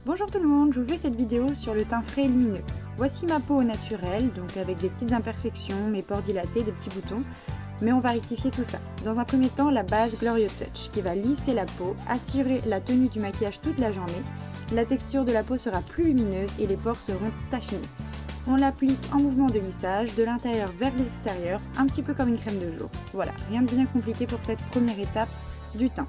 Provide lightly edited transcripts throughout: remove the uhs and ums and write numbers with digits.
Bonjour tout le monde, je vous fais cette vidéo sur le teint frais et lumineux. Voici ma peau au naturel, donc avec des petites imperfections, mes pores dilatés, des petits boutons, mais on va rectifier tout ça. Dans un premier temps, la base Glorio Touch qui va lisser la peau, assurer la tenue du maquillage toute la journée. La texture de la peau sera plus lumineuse et les pores seront affinés. On l'applique en mouvement de lissage, de l'intérieur vers l'extérieur, un petit peu comme une crème de jour. Voilà, rien de bien compliqué pour cette première étape du teint.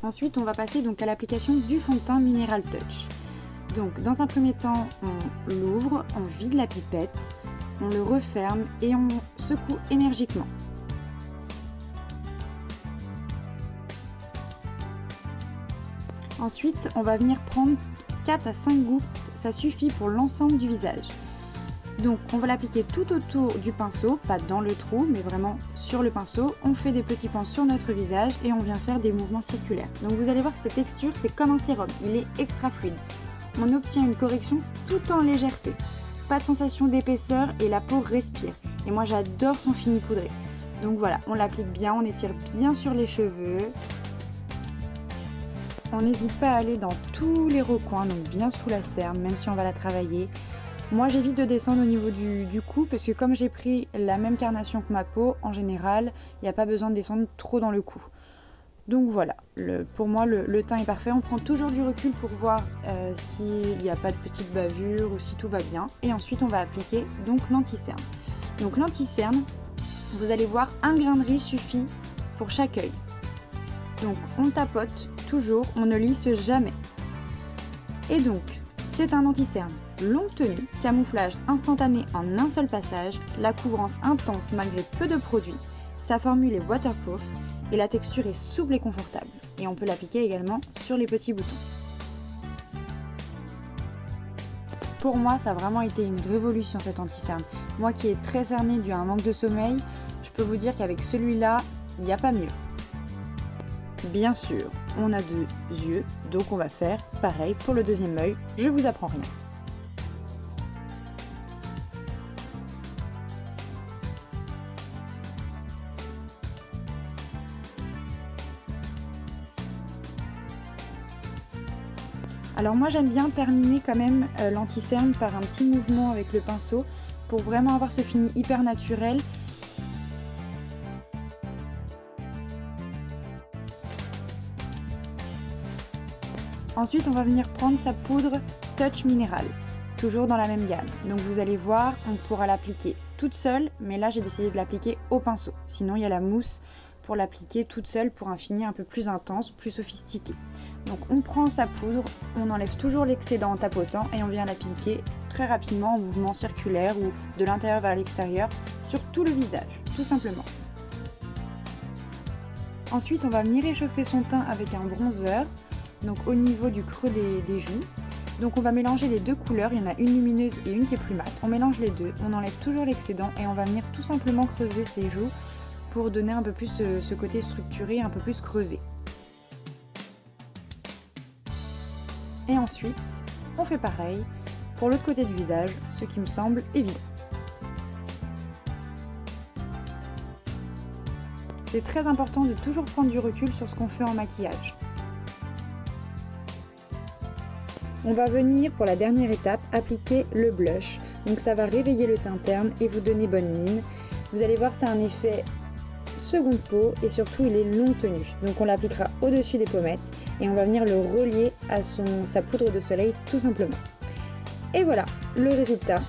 Ensuite, on va passer donc à l'application du fond de teint Mineral Touch. Donc, dans un premier temps, on l'ouvre, on vide la pipette, on le referme et on secoue énergiquement. Ensuite, on va venir prendre 4 à 5 gouttes, ça suffit pour l'ensemble du visage. Donc on va l'appliquer tout autour du pinceau, pas dans le trou, mais vraiment sur le pinceau. On fait des petits pans sur notre visage et on vient faire des mouvements circulaires. Donc vous allez voir que cette texture, c'est comme un sérum, il est extra fluide. On obtient une correction tout en légèreté. Pas de sensation d'épaisseur et la peau respire. Et moi j'adore son fini poudré. Donc voilà, on l'applique bien, on étire bien sur les cheveux. On n'hésite pas à aller dans tous les recoins, donc bien sous la cerne, même si on va la travailler. Moi j'évite de descendre au niveau du cou parce que comme j'ai pris la même carnation que ma peau, en général, il n'y a pas besoin de descendre trop dans le cou. Donc voilà, pour moi le teint est parfait. On prend toujours du recul pour voir s'il n'y a pas de petites bavures ou si tout va bien. Et ensuite on va appliquer donc l'anti-cerne. Donc l'anti-cerne, vous allez voir, un grain de riz suffit pour chaque œil. Donc on tapote toujours, on ne lisse jamais. Et donc, c'est un anti-cerne longue tenue, camouflage instantané en un seul passage, la couvrance intense malgré peu de produits, sa formule est waterproof et la texture est souple et confortable. Et on peut l'appliquer également sur les petits boutons. Pour moi, ça a vraiment été une révolution cet anti-cerne. Moi qui est très cernée dû à un manque de sommeil, je peux vous dire qu'avec celui-là, il n'y a pas mieux. Bien sûr, on a 2 yeux, donc on va faire pareil pour le deuxième œil, je vous apprends rien. Alors moi j'aime bien terminer quand même l'anti-cerne par un petit mouvement avec le pinceau pour vraiment avoir ce fini hyper naturel. Ensuite, on va venir prendre sa poudre Touch Mineral, toujours dans la même gamme. Donc vous allez voir, on pourra l'appliquer toute seule, mais là j'ai décidé de l'appliquer au pinceau. Sinon, il y a la mousse pour l'appliquer toute seule pour un fini un peu plus intense, plus sophistiqué. Donc on prend sa poudre, on enlève toujours l'excédent en tapotant et on vient l'appliquer très rapidement en mouvement circulaire ou de l'intérieur vers l'extérieur sur tout le visage, tout simplement. Ensuite, on va venir réchauffer son teint avec un bronzer. Donc au niveau du creux des joues. Donc on va mélanger les deux couleurs, il y en a une lumineuse et une qui est plus mate. On mélange les deux, on enlève toujours l'excédent et on va venir tout simplement creuser ses joues pour donner un peu plus ce côté structuré, un peu plus creusé. Et ensuite, on fait pareil pour l'autre côté du visage, ce qui me semble évident. C'est très important de toujours prendre du recul sur ce qu'on fait en maquillage. On va venir pour la dernière étape appliquer le blush. Donc ça va réveiller le teint terne et vous donner bonne mine. Vous allez voir, c'est un effet seconde peau et surtout il est longue tenue. Donc on l'appliquera au-dessus des pommettes et on va venir le relier à sa poudre de soleil tout simplement. Et voilà le résultat,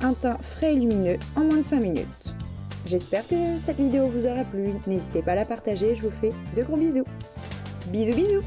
un teint frais et lumineux en moins de 5 minutes. J'espère que cette vidéo vous aura plu. N'hésitez pas à la partager, je vous fais de gros bisous. Bisous bisous.